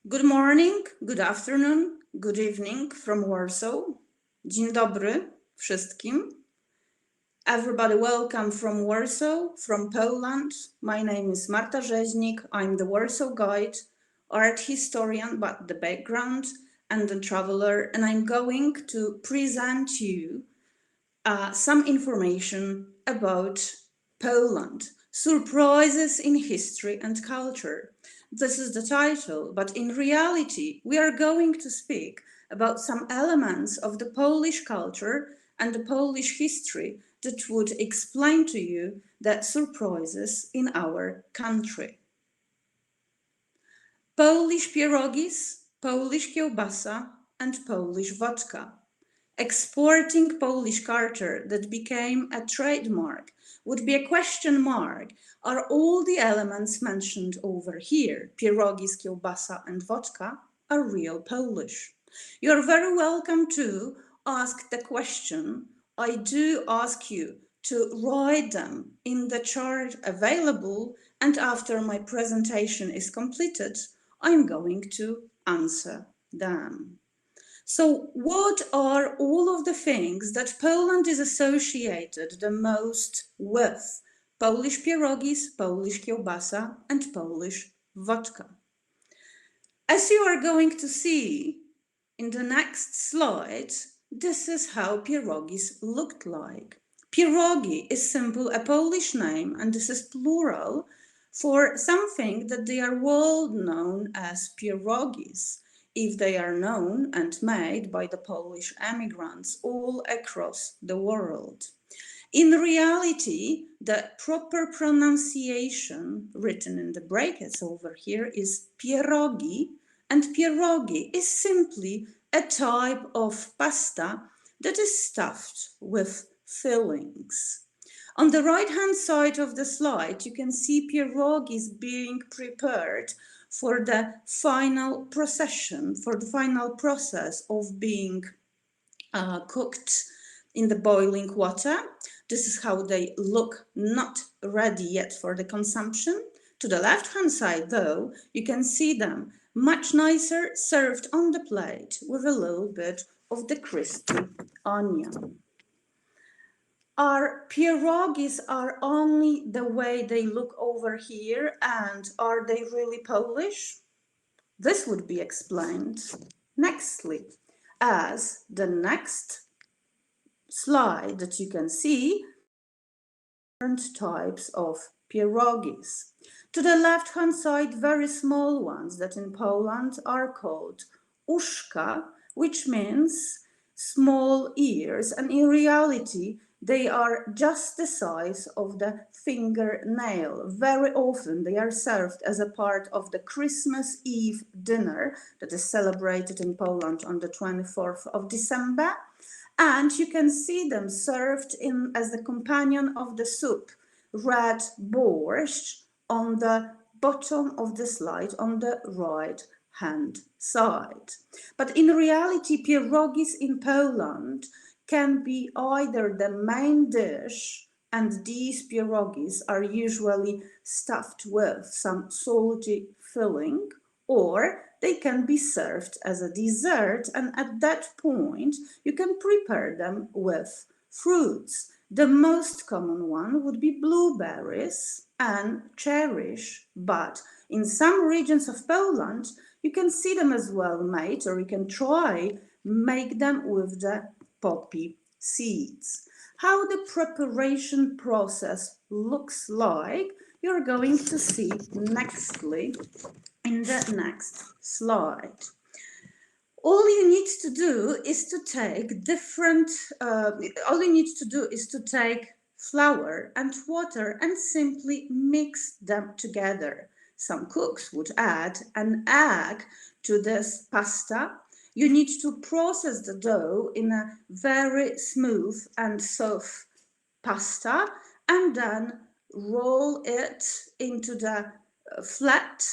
Good morning, good afternoon, good evening from Warsaw. Dzień dobry wszystkim. Everybody welcome from Warsaw, from Poland. My name is Marta Rzeźnik. I'm the Warsaw guide, art historian, but the background and the traveler. And I'm going to present you some information about Poland. Surprises in history and culture. This is the title, but in reality, we are going to speak about some elements of the Polish culture and the Polish history that would explain to you the surprises in our country. Polish pierogies, Polish kielbasa, and Polish vodka. Exporting Polish culture that became a trademark would be a question mark. Are all the elements mentioned over here, pierogies, kielbasa, and vodka, are real Polish? You're very welcome to ask the question. I do ask you to write them in the chart available, and after my presentation is completed, I'm going to answer them. So what are all of the things that Poland is associated the most with? Polish pierogies, Polish kielbasa, and Polish vodka. As you are going to see in the next slide, this is how pierogies looked like. Pierogi is simply a Polish name, and this is plural for something that they are well known as pierogies, if they are known and made by the Polish emigrants all across the world. In reality, the proper pronunciation written in the brackets over here is pierogi, and pierogi is simply a type of pasta that is stuffed with fillings. On the right-hand side of the slide, you can see pierogies being prepared for the final procession, for the final process of being cooked in the boiling water. This is how they look, not ready yet for the consumption. To the left-hand side, though, you can see them much nicer, served on the plate with a little bit of the crispy onion. Our pierogies are only the way they look over here, and are they really Polish? This would be explained nextly, as the next slide that you can see different types of pierogies. To the left-hand side, very small ones that in Poland are called uszka, which means small ears, and in reality they are just the size of the fingernail. Very often they are served as a part of the Christmas Eve dinner that is celebrated in Poland on the 24th of December. And you can see them served in as the companion of the soup, red borscht, on the bottom of the slide on the right hand side. But in reality, pierogies in Poland can be either the main dish, and these pierogies are usually stuffed with some salty filling, or they can be served as a dessert, and at that point you can prepare them with fruits. The most common one would be blueberries and cherries, but in some regions of Poland you can see them as well made, or you can try make them with the poppy seeds. How the preparation process looks like, you're going to see nextly in the next slide. All you need to do is to take flour and water and simply mix them together. Some cooks would add an egg to this pasta. You need to process the dough in a very smooth and soft pasta, and then roll it into the flat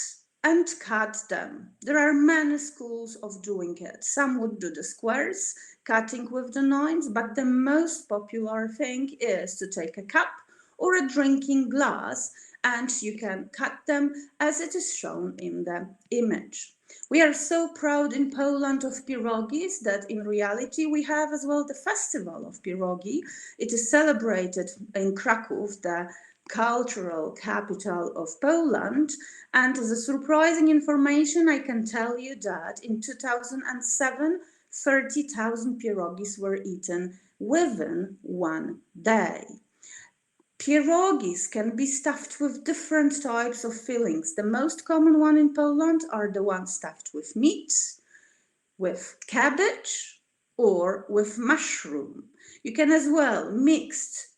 and cut them. There are many schools of doing it. Some would do the squares, cutting with the knives, but the most popular thing is to take a cup or a drinking glass, and you can cut them as it is shown in the image. We are so proud in Poland of pierogies that in reality we have as well the festival of pierogi. It is celebrated in Krakow, the cultural capital of Poland. And as a surprising information, I can tell you that in 2007, 30,000 pierogies were eaten within one day. Pierogies can be stuffed with different types of fillings. The most common one in Poland are the ones stuffed with meat, with cabbage, or with mushroom. You can as well mix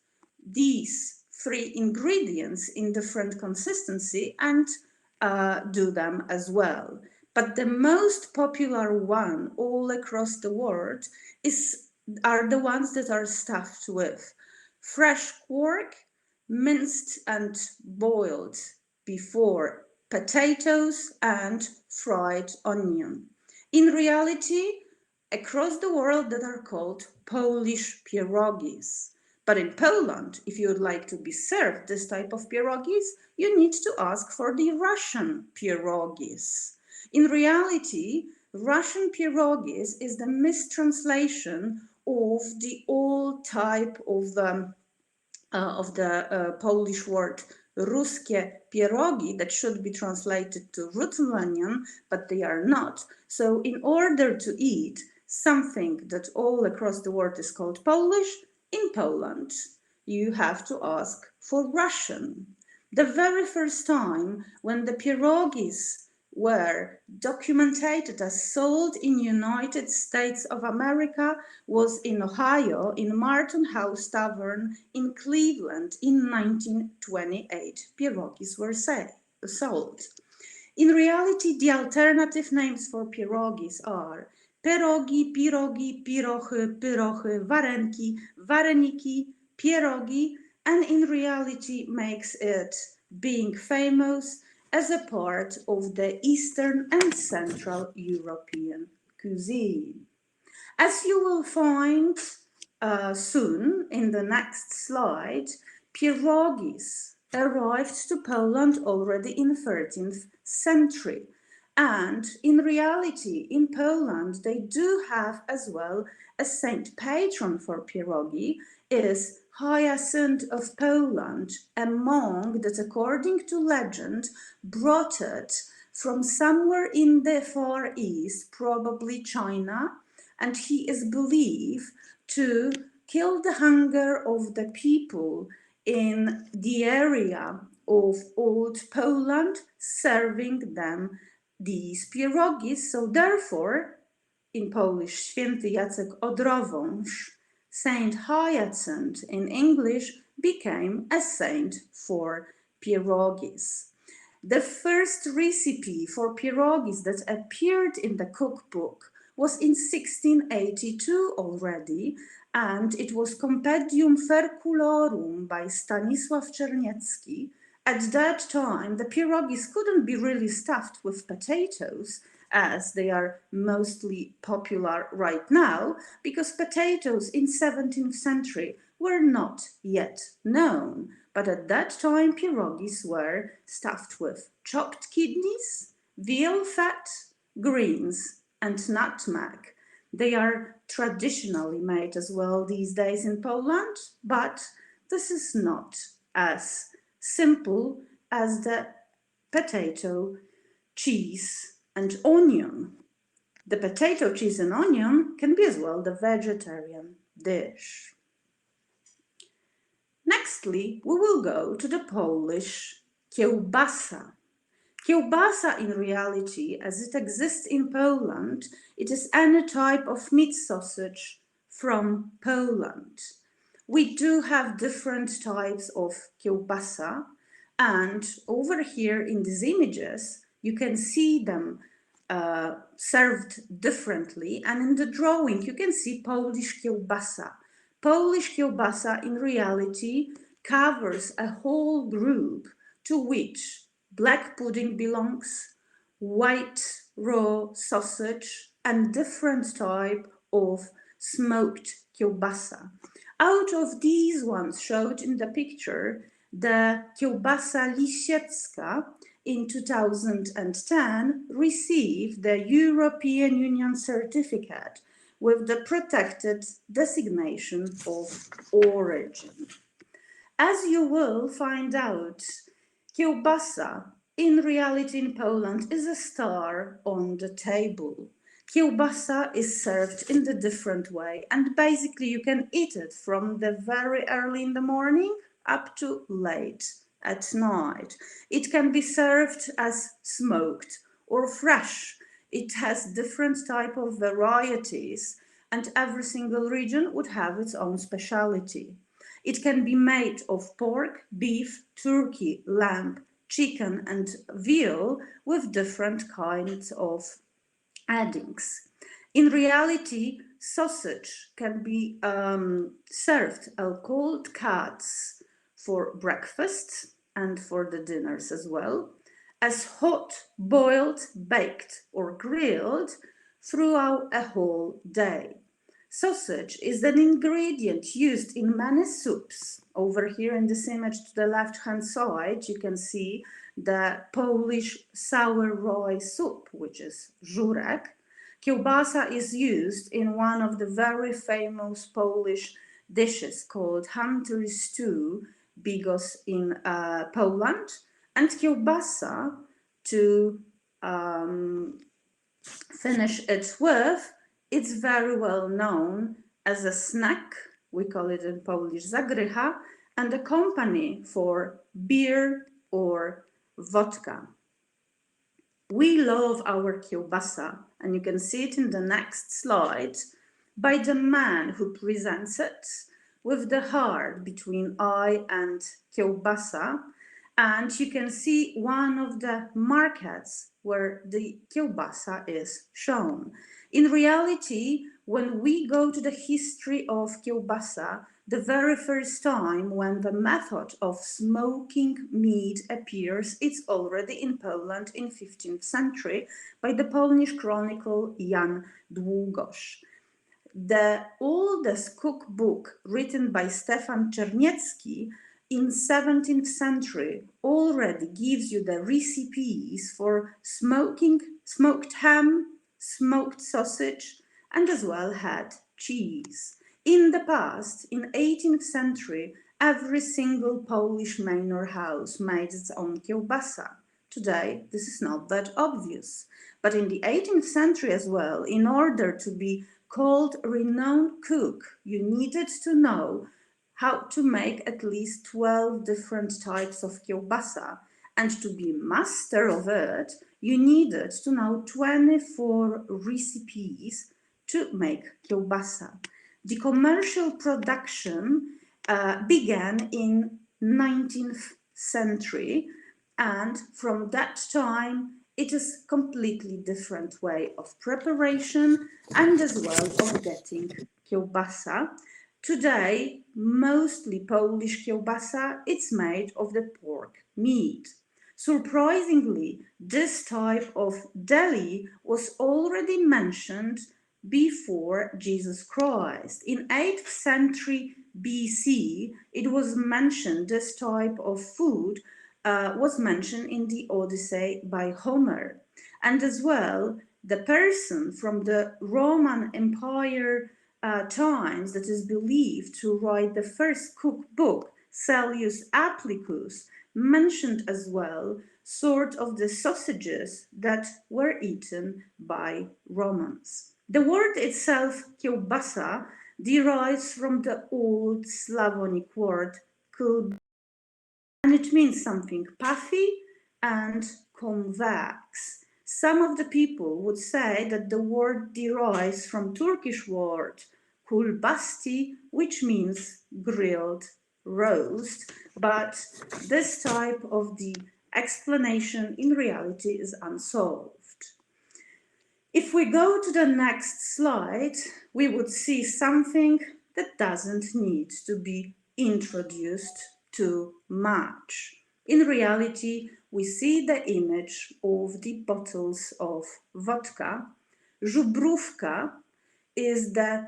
these three ingredients in different consistency and do them as well. But the most popular one all across the world are the ones that are stuffed with fresh pork, minced and boiled before potatoes and fried onion. In reality, across the world that are called Polish pierogies. But in Poland, if you would like to be served this type of pierogies, you need to ask for the Russian pierogies. In reality, Russian pierogies is the mistranslation of the old type of the Polish word ruskie pierogi that should be translated to Ruthenian, but they are not. So in order to eat something that all across the world is called Polish, in Poland, you have to ask for Russian. The very first time when the pierogies were documented as sold in United States of America was in Ohio, in Martin House Tavern in Cleveland in 1928. Pierogies were sold. In reality, the alternative names for pierogies are pierogi, piroghy, pyrochy, warenki, wareniki, pierogi, and in reality makes it being famous as a part of the Eastern and Central European cuisine. As you will find soon in the next slide, pierogies arrived to Poland already in 13th century. And in reality, in Poland, they do have as well a saint patron for pierogi, is Hyacinth of Poland, a monk that, according to legend, brought it from somewhere in the Far East, probably China, and he is believed to kill the hunger of the people in the area of old Poland, serving them these pierogies. So therefore, in Polish, Święty Jacek Odrowąż, Saint Hyacinth in English, became a saint for pierogies. The first recipe for pierogies that appeared in the cookbook was in 1682 already, and it was Compendium Ferculorum by Stanisław Czerniecki. At that time, the pierogies couldn't be really stuffed with potatoes, as they are mostly popular right now, because potatoes in 17th century were not yet known. But at that time, pierogies were stuffed with chopped kidneys, veal fat, greens, and nutmeg. They are traditionally made as well these days in Poland, but this is not as simple as the potato, cheese, and onion. The potato, cheese, and onion can be as well the vegetarian dish. Nextly, we will go to the Polish kielbasa. Kielbasa, in reality, as it exists in Poland, it is any type of meat sausage from Poland. We do have different types of kielbasa, and over here in these images, you can see them served differently, and in the drawing, you can see Polish kielbasa. Polish kielbasa, in reality, covers a whole group to which black pudding belongs, white raw sausage, and different type of smoked kielbasa. Out of these ones showed in the picture, the Kielbasa Lisiecka in 2010 received the European Union certificate with the protected designation of origin. As you will find out, Kielbasa, in reality in Poland, is a star on the table. Kielbasa is served in a different way, and basically you can eat it from the very early in the morning up to late at night. It can be served as smoked or fresh. It has different type of varieties, and every single region would have its own speciality. It can be made of pork, beef, turkey, lamb, chicken, and veal with different kinds of addings. In reality, sausage can be served as cold cuts for breakfast and for the dinners as well, as hot, boiled, baked, or grilled throughout a whole day. Sausage is an ingredient used in many soups. Over here in this image to the left-hand side, you can see the Polish sour rye soup, which is żurek. Kielbasa is used in one of the very famous Polish dishes called hunter stew, bigos in Poland. And kielbasa, to finish it with, it's very well known as a snack, we call it in Polish zagrycha, and a company for beer or vodka. We love our kielbasa, and you can see it in the next slide, by the man who presents it, with the heart between eye and kielbasa. And you can see one of the markets where the kielbasa is shown. In reality, when we go to the history of kielbasa, the very first time when the method of smoking meat appears, it's already in Poland in 15th century by the Polish chronicle Jan Długosz. The oldest cookbook written by Stefan Czerniecki in 17th century already gives you the recipes for smoked ham, smoked sausage, and as well had cheese. In the past, in 18th century, every single Polish manor house made its own kielbasa. Today, this is not that obvious. But in the 18th century as well, in order to be called renowned cook, you needed to know how to make at least 12 different types of kielbasa. And to be master of it, you needed to know 24 recipes to make kielbasa. The commercial production began in 19th century, and from that time it is completely different way of preparation and as well of getting kielbasa. Today, mostly Polish kielbasa, it's made of the pork meat. Surprisingly, this type of deli was already mentioned before Jesus Christ. In 8th century BC, it was mentioned, this type of food was mentioned in the Odyssey by Homer. And as well, the person from the Roman Empire times that is believed to write the first cookbook, Cellius Applicus, mentioned as well sort of the sausages that were eaten by Romans. The word itself, kielbasa, derives from the old Slavonic word kielbasa, and it means something puffy and convex. Some of the people would say that the word derives from Turkish word kulbasti, which means grilled roast, but this type of the explanation in reality is unsolved. If we go to the next slide, we would see something that doesn't need to be introduced too much. In reality, we see the image of the bottles of vodka. Żubrówka is the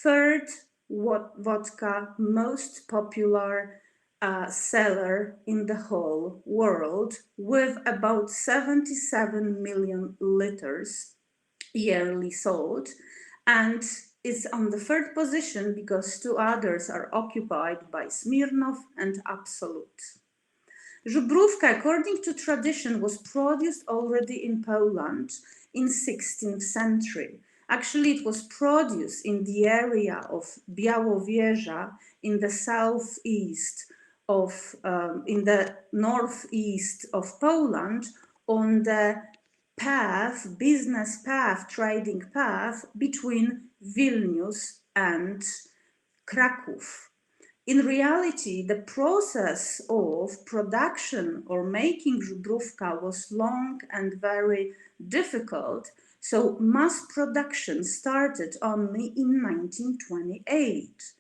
third vodka most popular seller in the whole world, with about 77 million liters yearly sold, and is on the third position because two others are occupied by Smirnoff and Absolut. Żubrówka, according to tradition, was produced already in Poland in 16th century. Actually, it was produced in the area of Białowieża in the southeast of, in the northeast of Poland, on the path, business path, trading path between Vilnius and Kraków. In reality, the process of production or making żubrówka was long and very difficult, so mass production started only in 1928.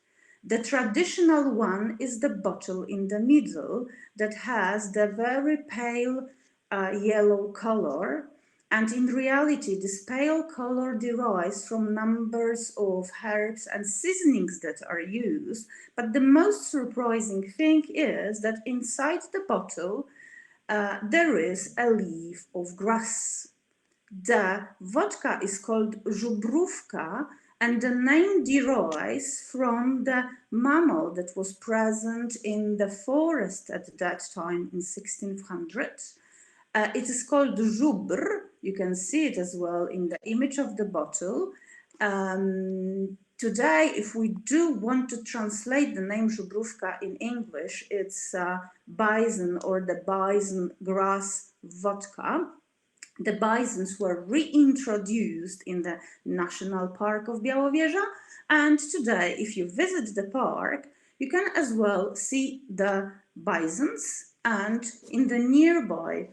The traditional one is the bottle in the middle that has the very pale yellow color. And in reality, this pale color derives from numbers of herbs and seasonings that are used. But the most surprising thing is that inside the bottle, there is a leaf of grass. The vodka is called żubrówka, and the name derives from the mammal that was present in the forest at that time in 1600s. It is called żubr. You can see it as well in the image of the bottle. Today, if we do want to translate the name żubrówka in English, it's bison or the bison grass vodka. The bisons were reintroduced in the National Park of Białowieża, and today, if you visit the park, you can as well see the bisons, and in the nearby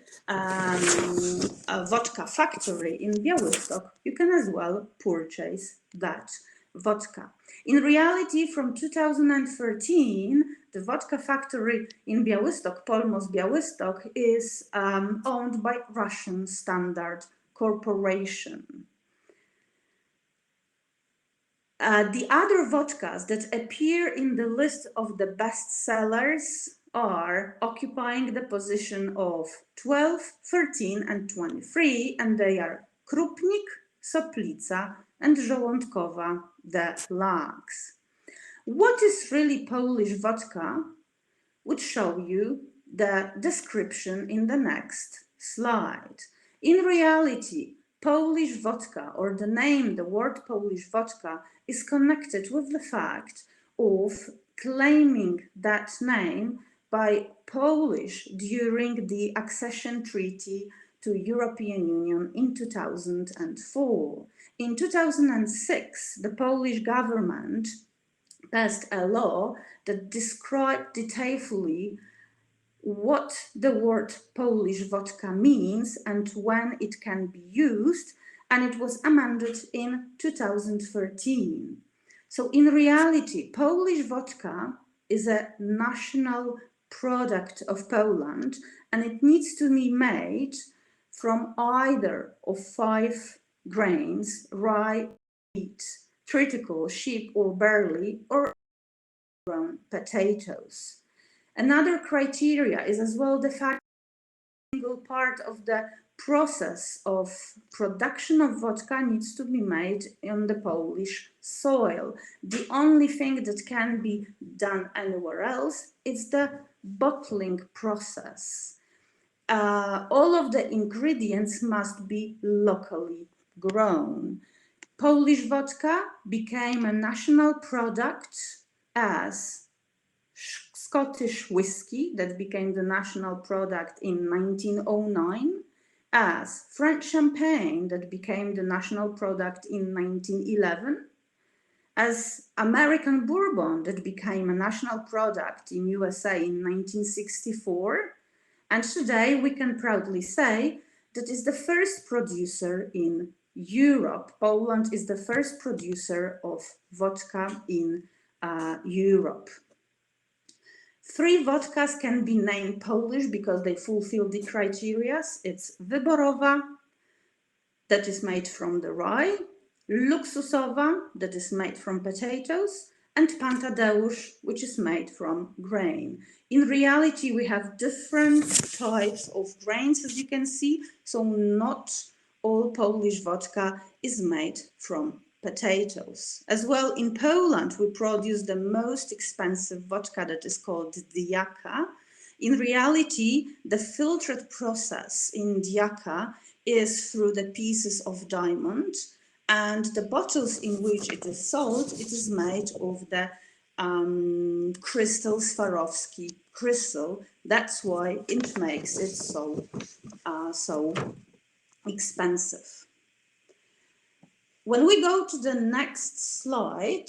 vodka factory in Białystok, you can as well purchase that vodka. In reality, from 2013, the vodka factory in Białystok, Polmos Białystok, is owned by Russian Standard Corporation. The other vodkas that appear in the list of the best sellers are occupying the position of 12, 13, and 23, and they are Krupnik, Soplica, and Żołądkowa Deluxe. What is really Polish vodka would show you the description in the next slide. In reality, Polish vodka, or the name, the word Polish vodka, is connected with the fact of claiming that name by Polish during the accession treaty to European Union in 2004. In 2006, the Polish government passed a law that described detailedly what the word Polish vodka means and when it can be used, and it was amended in 2013. So in reality, Polish vodka is a national product of Poland, and it needs to be made from either of 5 grains: rye, wheat, triticale, sheep or barley, or grown potatoes. Another criteria is as well the fact that a single part of the process of production of vodka needs to be made on the Polish soil. The only thing that can be done anywhere else is the bottling process. All of the ingredients must be locally grown. Polish vodka became a national product as Scottish whiskey, that became the national product in 1909, as French champagne, that became the national product in 1911, as American bourbon, that became a national product in USA in 1964, and today we can proudly say that is the first producer in Europe. Poland is the first producer of vodka in Europe. 3 vodkas can be named Polish because they fulfill the criteria. It's Wyborowa, that is made from the rye, Luksusowa, that is made from potatoes, and Pantadeusz, which is made from grain. In reality, we have different types of grains, as you can see, so not all Polish vodka is made from potatoes. As well, in Poland, we produce the most expensive vodka that is called Diaka. In reality, the filtered process in Diaka is through the pieces of diamond, and the bottles in which it is sold, it is made of the crystal Swarovski crystal. That's why it makes it so expensive. When we go to the next slide,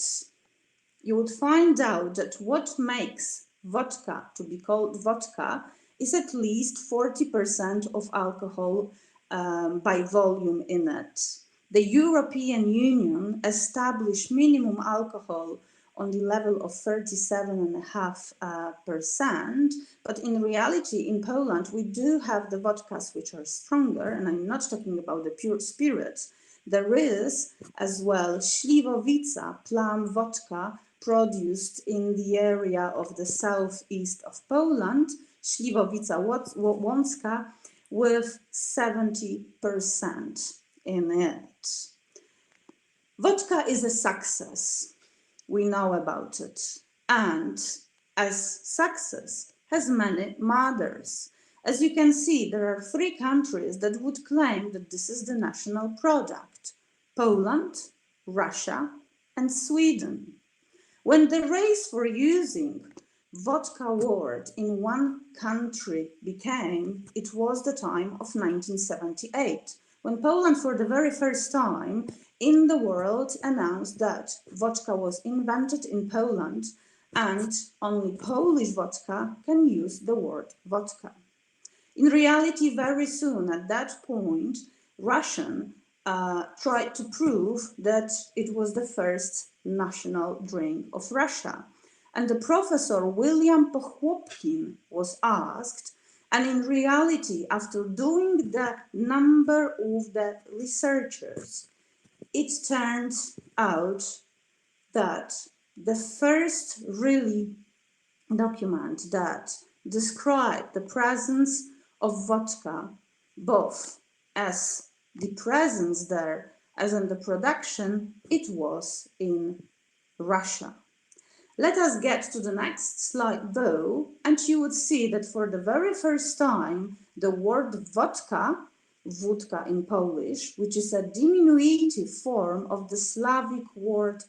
you would find out that what makes vodka to be called vodka is at least 40% of alcohol by volume in it. The European Union established minimum alcohol on the level of 37.5%, but in reality, in Poland, we do have the vodkas which are stronger, and I'm not talking about the pure spirits. There is as well Śliwowica plum vodka produced in the area of the southeast of Poland, Śliwowica Łącka, with 70% in it. Vodka is a success. We know about it. And as success has many mothers. As you can see, there are 3 countries that would claim that this is the national product: Poland, Russia, and Sweden. When the race for using vodka word in one country began, it was the time of 1978, when Poland for the very first time in the world announced that vodka was invented in Poland and only Polish vodka can use the word vodka. In reality, very soon at that point, Russian tried to prove that it was the first national drink of Russia. And the professor William Pochłopkin was asked, and in reality, after doing the number of the researchers, it turned out that the first really document that described the presence of vodka, both as the presence there as in the production, it was in Russia. Let us get to the next slide though, and you would see that for the very first time, the word vodka, wódka in Polish, which is a diminutive form of the Slavic word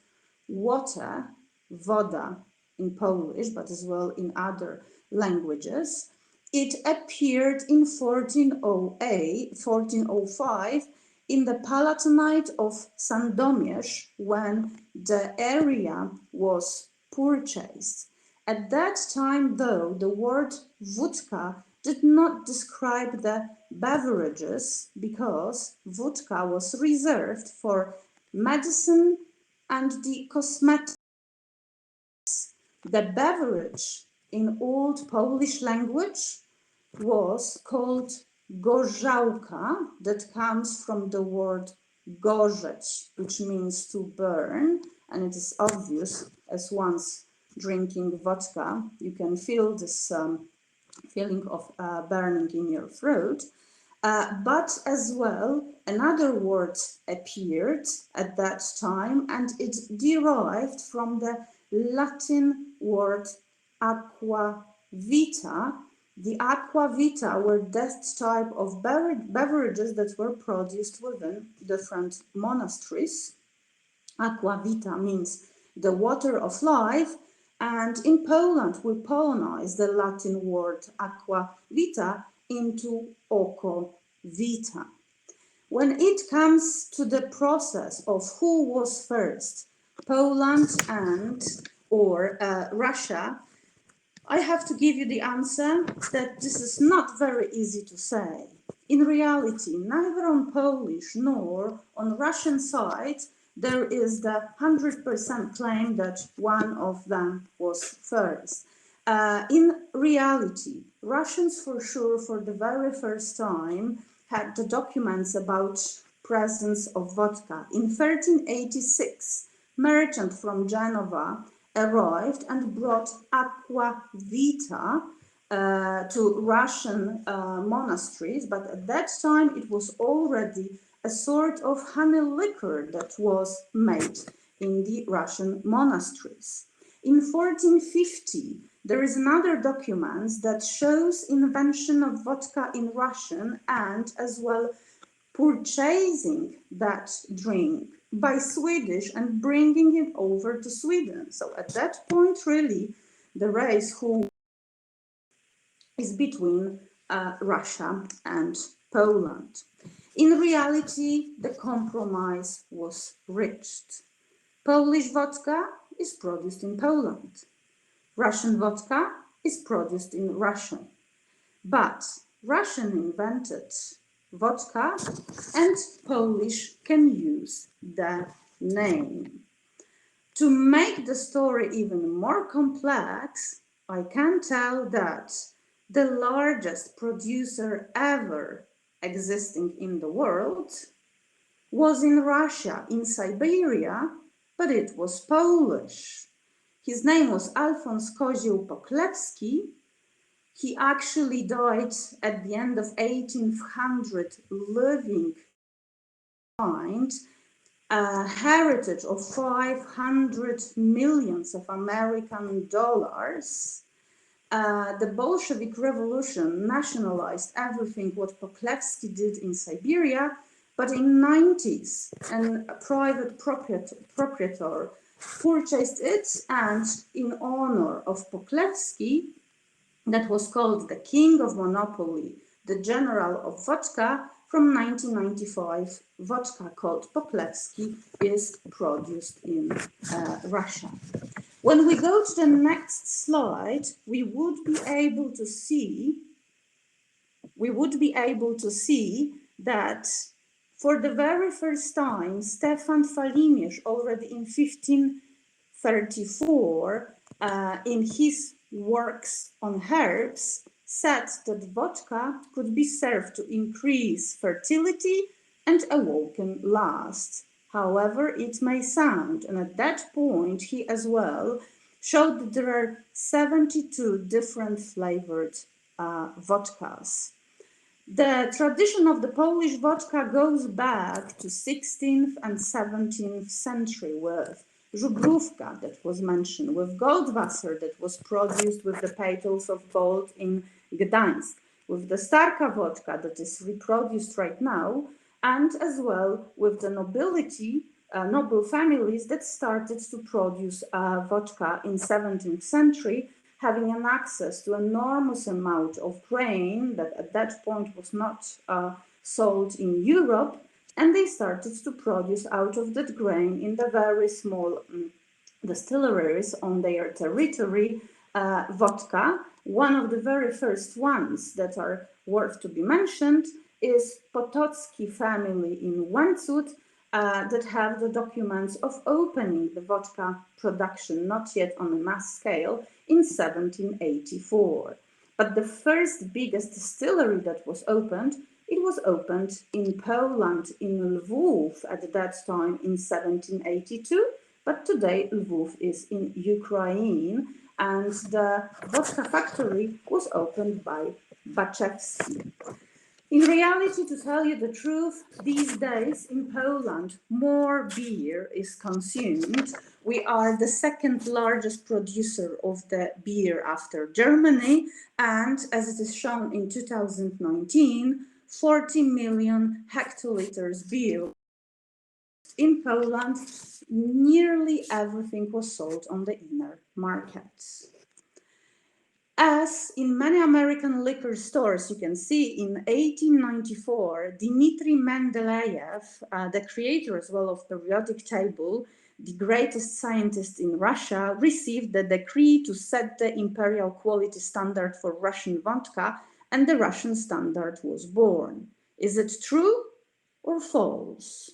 water, woda in Polish, but as well in other languages, it appeared in 1405 in the Palatinate of Sandomierz when the area was purchased. At that time, though, the word wódka did not describe the beverages because wódka was reserved for medicine and the cosmetics. The beverage in Old Polish language was called gorzałka, that comes from the word gorzeć, which means to burn, and it is obvious as once drinking vodka, you can feel this feeling of burning in your throat. But as well, another word appeared at that time, and it derived from the Latin word aqua vita. The aqua vita were that type of beverages that were produced within different monasteries. Aqua vita means the water of life, and in Poland we Polonized the Latin word aqua vita into oko vita. When it comes to the process of who was first, Poland or Russia, I have to give you the answer that this is not very easy to say. In reality, neither on Polish nor on Russian side there is the 100% claim that one of them was first. In reality, Russians for sure for the very first time had the documents about presence of vodka. In 1386, merchant from Genova arrived and brought aqua vita to Russian monasteries, but at that time it was already a sort of honey liquor that was made in the Russian monasteries. In 1450, there is another document that shows invention of vodka in Russian and as well purchasing that drink by Swedish and bringing it over to Sweden. So at that point, really, the race who is between Russia and Poland. In reality, the compromise was reached. Polish vodka is produced in Poland. Russian vodka is produced in Russia. But Russian invented vodka and Polish can use the name. To make the story even more complex, I can tell that the largest producer ever existing in the world was in Russia, in Siberia, but it was Polish. His name was Alfons Kozioł Poklewski. He actually died at the end of 1800, living behind a heritage of 500 millions of American dollars. The Bolshevik Revolution nationalized everything what Poklewski did in Siberia, but in 90s, a private proprietor purchased it, and in honor of Poklewski, that was called the King of Monopoly, the General of Vodka. From 1995, vodka called Poklewski is produced in Russia. When we go to the next slide, we would be able to see that for the very first time, Stefan Falimisz, already in 1534, in his works on herbs, said that vodka could be served to increase fertility and awaken lust, however it may sound. And at that point, he as well showed that there are 72 different flavored vodkas. The tradition of the Polish vodka goes back to 16th and 17th century with Żubrówka that was mentioned, with Goldwasser that was produced with the petals of gold in Gdańsk, with the Starka vodka that is reproduced right now, and as well with the nobility, noble families that started to produce vodka in 17th century, having an access to enormous amount of grain that at that point was not sold in Europe, and they started to produce out of that grain in the very small distilleries on their territory vodka. One of the very first ones that are worth to be mentioned is Potocki family in Łęczów, that have the documents of opening the vodka production, not yet on a mass scale, in 1784. But the first biggest distillery that was opened, it was opened in Poland, in Lwów at that time in 1782, but today Lwów is in Ukraine, and the vodka factory was opened by Baczewski. In reality, to tell you the truth, these days in Poland, more beer is consumed. We are the second largest producer of the beer after Germany, and as it is shown in 2019, 40 million hectoliters beer in Poland. Nearly everything was sold on the inner markets. As in many American liquor stores, you can see in 1894, Dmitry Mendeleev, the creator as well of periodic table, the greatest scientist in Russia, received the decree to set the imperial quality standard for Russian vodka, and the Russian standard was born. Is it true or false?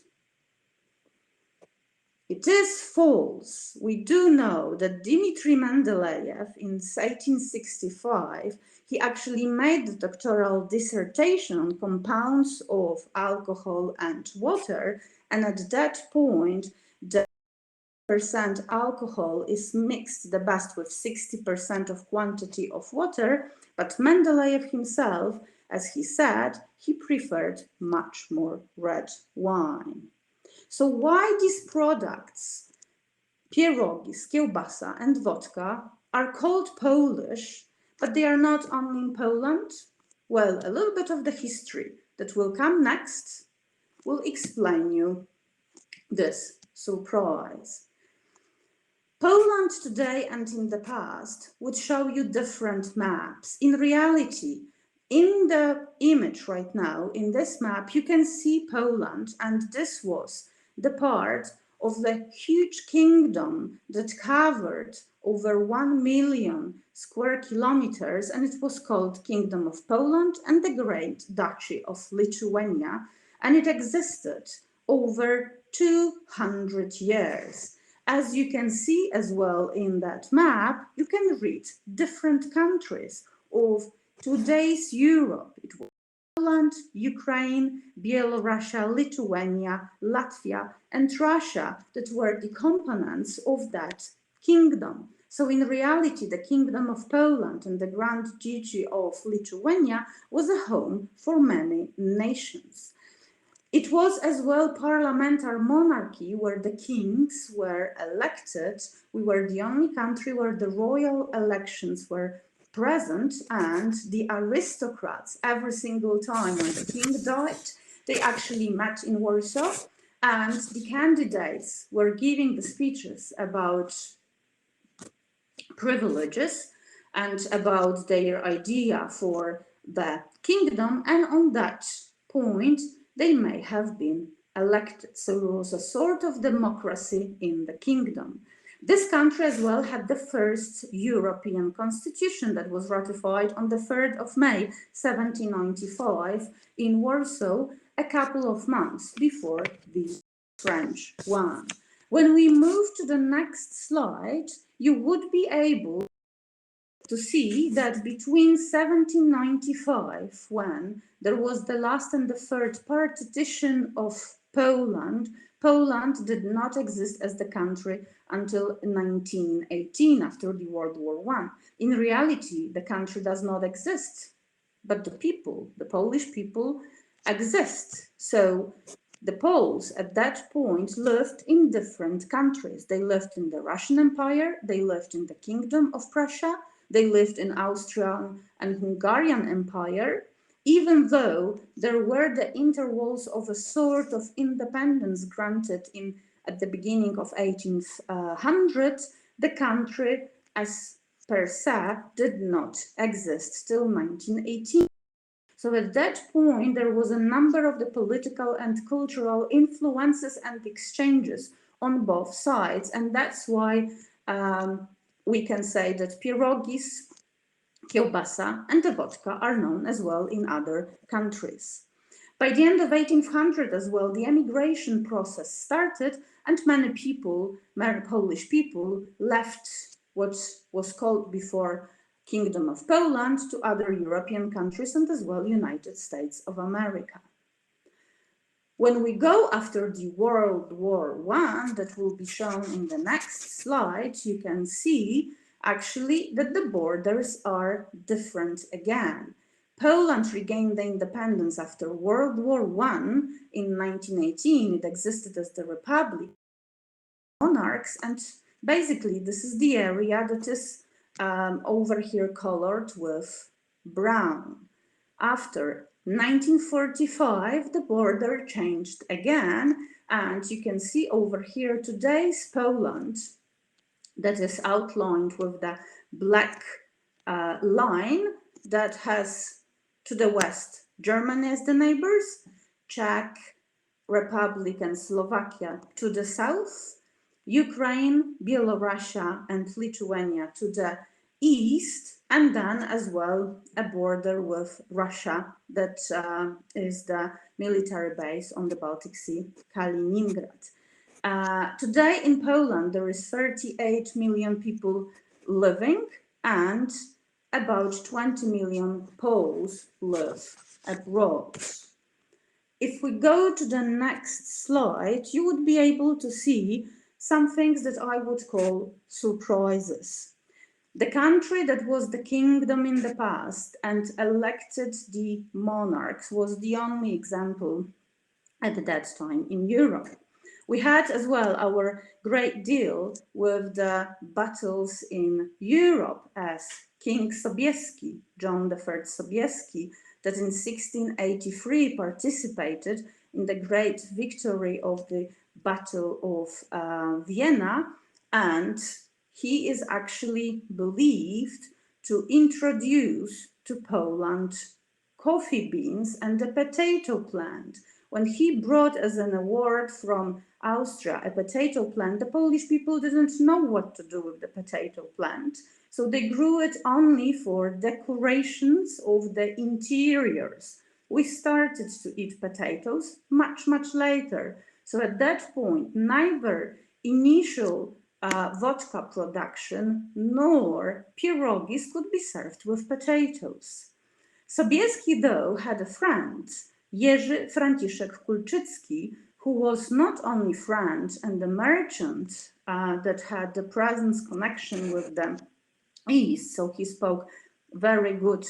It is false. We do know that Dmitry Mendeleev in 1865, he actually made the doctoral dissertation on compounds of alcohol and water, and at that point, the alcohol is mixed the best with 60% of quantity of water, but Mendeleev himself, as he said, he preferred much more red wine. So why these products, pierogies, kielbasa and vodka, are called Polish, but they are not only in Poland? Well, a little bit of the history that will come next will explain you this surprise. Poland today and in the past would show you different maps. In reality, in the image right now, in this map, you can see Poland, and this was the part of the huge kingdom that covered over 1 million square kilometers, and it was called Kingdom of Poland and the Great Duchy of Lithuania, and it existed over 200 years. As you can see as well in that map, you can read different countries of today's Europe. It was Poland, Ukraine, Belarus, Lithuania, Latvia, and Russia that were the components of that kingdom. So in reality, the Kingdom of Poland and the Grand Duchy of Lithuania was a home for many nations. It was as well parliamentary monarchy where the kings were elected. We were the only country where the royal elections were present, and the aristocrats, every single time when the king died, they actually met in Warsaw, and the candidates were giving the speeches about privileges and about their idea for the kingdom, and on that point they may have been elected. So it was a sort of democracy in the kingdom. This country as well had the first European constitution that was ratified on the 3rd of May 1795 in Warsaw, a couple of months before the French one. When we move to the next slide, you would be able to see that between 1795, when there was the last and the third partition of Poland, Poland did not exist as the country until 1918, after the World War I. In reality, the country does not exist, but the people, the Polish people, exist. So the Poles at that point lived in different countries. They lived in the Russian Empire, they lived in the Kingdom of Prussia, they lived in Austrian and Hungarian Empire, even though there were the intervals of a sort of independence granted at the beginning of 1800, the country as per se did not exist till 1918. So at that point, there was a number of the political and cultural influences and exchanges on both sides. And that's why we can say that pierogies, kielbasa, and the vodka are known as well in other countries. By the end of 1800 as well, the emigration process started, and many Polish people, left what was called before Kingdom of Poland to other European countries and as well United States of America. When we go after the World War I, that will be shown in the next slide, you can see actually that the borders are different again. Poland regained the independence after World War I in 1918. It existed as the Republic of Monarchs, and basically this is the area that is over here colored with brown. After 1945, the border changed again, and you can see over here today's Poland that is outlined with the black line that has to the west Germany as the neighbors, Czech Republic and Slovakia to the south, Ukraine, Belarus and Lithuania to the east, and then as well a border with Russia that is the military base on the Baltic Sea, Kaliningrad. Today in Poland there is 38 million people living, and about 20 million Poles live abroad. If we go to the next slide, you would be able to see some things that I would call surprises. The country that was the kingdom in the past and elected the monarchs was the only example at that time in Europe. We had as well our great deal with the battles in Europe as King Sobieski, John III Sobieski, that in 1683 participated in the great victory of the Battle of Vienna, and he is actually believed to introduce to Poland coffee beans and the potato plant. When he brought as an award from Austria a potato plant, the Polish people didn't know what to do with the potato plant. So they grew it only for decorations of the interiors. We started to eat potatoes much, much later. So at that point, neither initial vodka production nor pierogies could be served with potatoes. Sobieski, though, had a friend, Jerzy Franciszek Kulczycki, who was not only friend and a merchant that had the presence connection with the East, so he spoke very good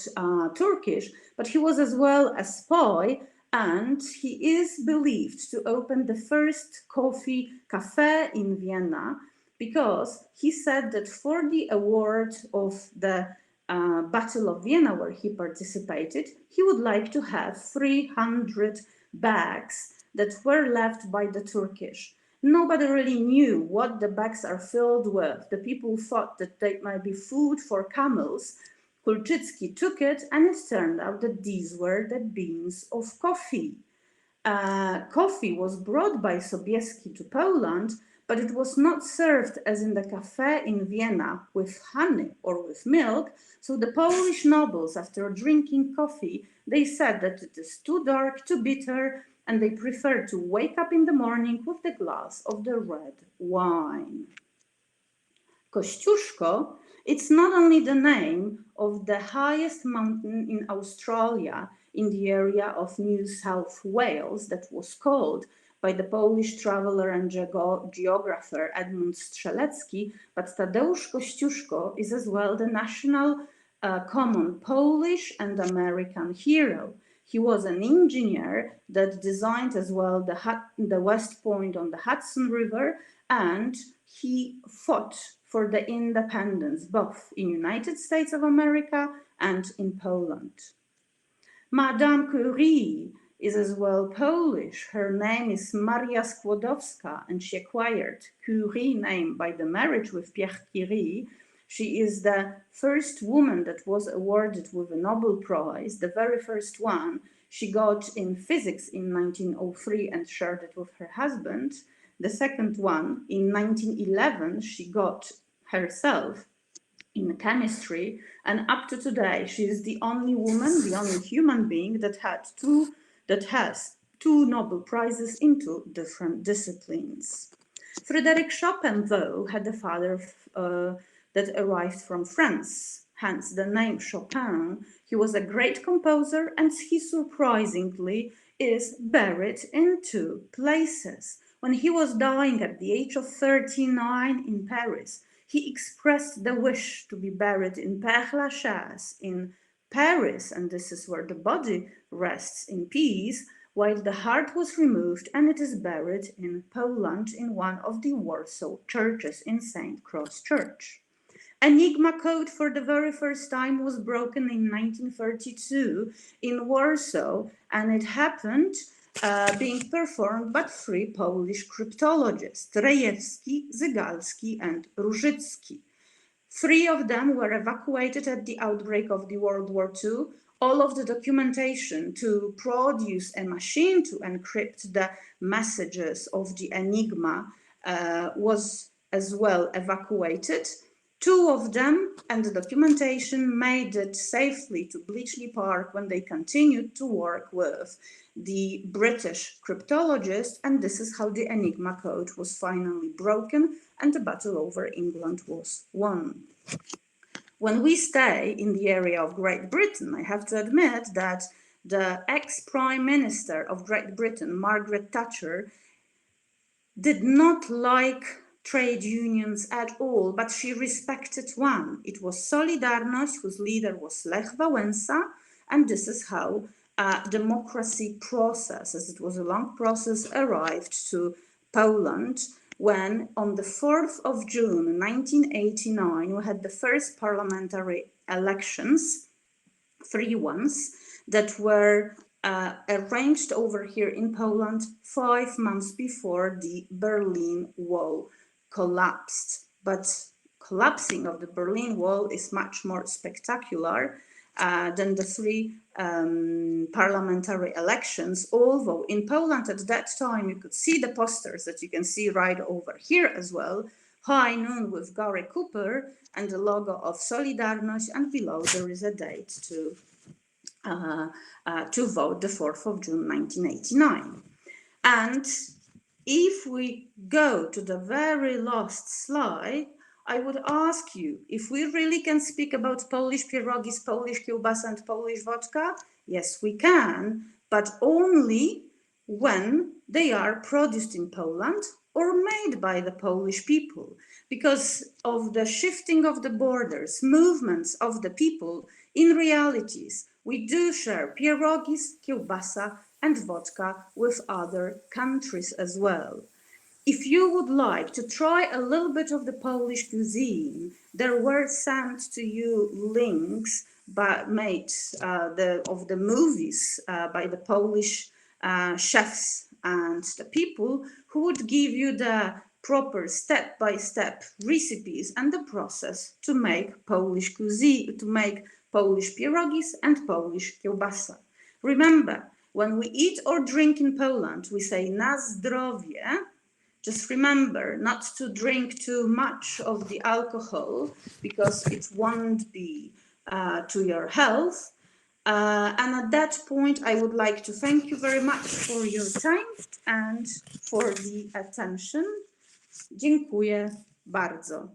Turkish, but he was as well a spy, and he is believed to open the first coffee cafe in Vienna because he said that for the award of the Battle of Vienna, where he participated, he would like to have 300 bags that were left by the Turkish. Nobody really knew what the bags are filled with. The people thought that they might be food for camels. Kulczycki took it, and it turned out that these were the beans of coffee. Coffee was brought by Sobieski to Poland, but it was not served as in the cafe in Vienna with honey or with milk. So the Polish nobles, after drinking coffee, they said that it is too dark, too bitter, and they preferred to wake up in the morning with the glass of the red wine. Kościuszko, it's not only the name of the highest mountain in Australia, in the area of New South Wales, that was called by the Polish traveler and geographer Edmund Strzelecki, but Tadeusz Kościuszko is as well the national common Polish and American hero. He was an engineer that designed as well the West Point on the Hudson River, and he fought for the independence both in United States of America and in Poland. Madame Curie is as well Polish. Her name is Maria Skłodowska, and she acquired Curie name by the marriage with Pierre Curie. She is the first woman that was awarded with a Nobel Prize, the very first one. She got in physics in 1903 and shared it with her husband. The second one, in 1911, she got herself in chemistry, and up to today, she is the only woman, the only human being that has two Nobel Prizes in two different disciplines. Frédéric Chopin, though, had a father that arrived from France, hence the name Chopin. He was a great composer, and he surprisingly is buried in two places. When he was dying at the age of 39 in Paris, he expressed the wish to be buried in Père Lachaise in Paris, and this is where the body rests in peace, while the heart was removed and it is buried in Poland in one of the Warsaw churches in St. Cross Church. Enigma code for the very first time was broken in 1932 in Warsaw, and it happened being performed by three Polish cryptologists, Rejewski, Zygalski, and Różycki. Three of them were evacuated at the outbreak of the World War II. All of the documentation to produce a machine to encrypt the messages of the Enigma was as well evacuated. Two of them and the documentation made it safely to Bletchley Park when they continued to work with the British cryptologist, and this is how the Enigma code was finally broken and the battle over England was won. When we stay in the area of Great Britain, I have to admit that the ex-Prime Minister of Great Britain, Margaret Thatcher, did not like trade unions at all, but she respected one. It was Solidarność, whose leader was Lech Wałęsa, and this is how democracy process, as it was a long process, arrived to Poland when, on the 4th of June 1989, we had the first parliamentary elections, three ones, that were arranged over here in Poland 5 months before the Berlin Wall collapsed. But collapsing of the Berlin Wall is much more spectacular than the three parliamentary elections, although in Poland at that time you could see the posters that you can see right over here as well. High noon with Gary Cooper and the logo of Solidarność, and below there is a date to vote the 4th of June 1989. And if we go to the very last slide, I would ask you if we really can speak about Polish pierogies, Polish kielbasa, and Polish vodka. Yes, we can, but only when they are produced in Poland or made by the Polish people. Because of the shifting of the borders, movements of the people, in realities, we do share pierogies, kielbasa, and vodka with other countries as well. If you would like to try a little bit of the Polish cuisine, there were sent to you links made of the movies by the Polish chefs and the people who would give you the proper step-by-step recipes and the process to make Polish cuisine, to make Polish pierogies and Polish kielbasa. Remember, when we eat or drink in Poland, we say na zdrowie. Just remember not to drink too much of the alcohol because it won't be to your health. And at that point, I would like to thank you very much for your time and for the attention. Dziękuję bardzo.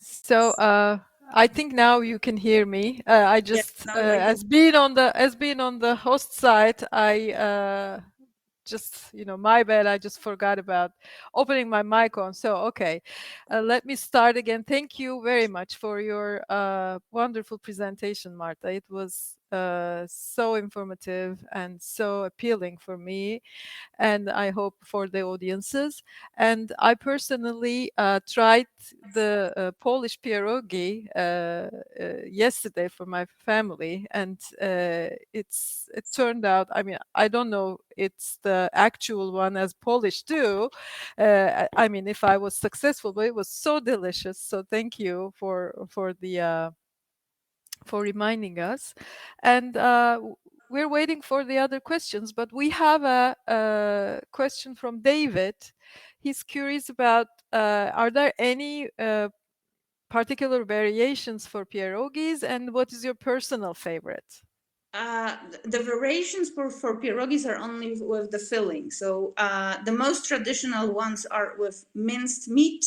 So I think now you can hear me. I Yes, just now I can. as being on the host side, I just my bad. I just forgot about opening my mic on. So okay, let me start again. Thank you very much for your wonderful presentation, Marta. It was so informative and so appealing for me, and I hope for the audiences. And I personally tried the Polish pierogi yesterday for my family, and it turned out. I mean, I don't know. It's the actual one as Polish too. I mean, if I was successful, but it was so delicious. So thank you for the for reminding us. And we're waiting for the other questions, but we have a question from David. He's curious about are there any particular variations for pierogies, and what is your personal favorite? The variations for pierogies are only with the filling. So the most traditional ones are with minced meat,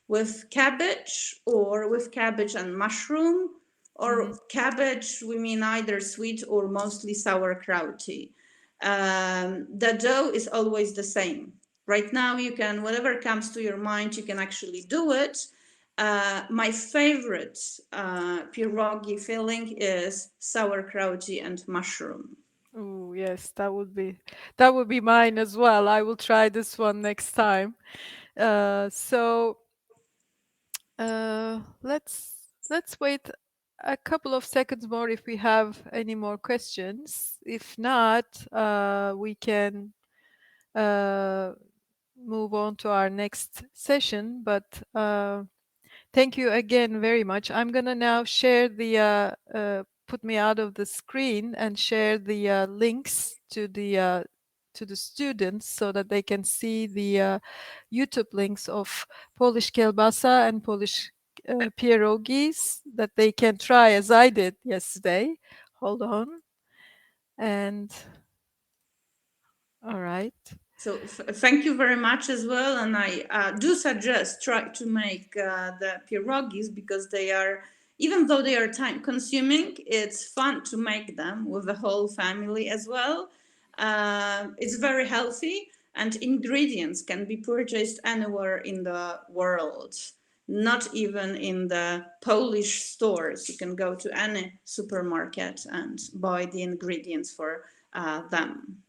with cabbage, or with cabbage and mushroom, Hmm. or cabbage, we mean either sweet or mostly sauerkrauty. The dough is always the same. Right now, you can, whatever comes to your mind, you can actually do it. My favorite pierogi filling is sauerkrauty and mushroom. Oh yes, that would be mine as well. I will try this one next time. So let's wait a couple of seconds more if we have any more questions. If not, we can uh, move on to our next session. But thank you again very much. I'm gonna now share the put me out of the screen and share the links to the students so that they can see the YouTube links of Polish kielbasa and Polish pierogies that they can try as I did yesterday. Hold on. And all right. So thank you very much as well, and I do suggest try to make the pierogies because they are, even though they are time consuming, it's fun to make them with the whole family as well. It's very healthy, and ingredients can be purchased anywhere in the world, not even in the Polish stores. You can go to any supermarket and buy the ingredients for them.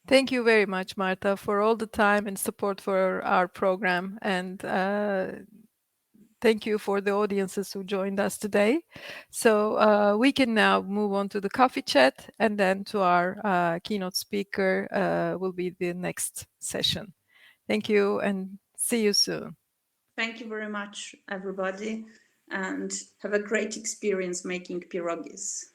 Thank you very much, Marta, for all the time and support for our program. And thank you for the audiences who joined us today. So we can now move on to the coffee chat, and then to our keynote speaker will be the next session. Thank you and see you soon. Thank you very much, everybody, and have a great experience making pierogies.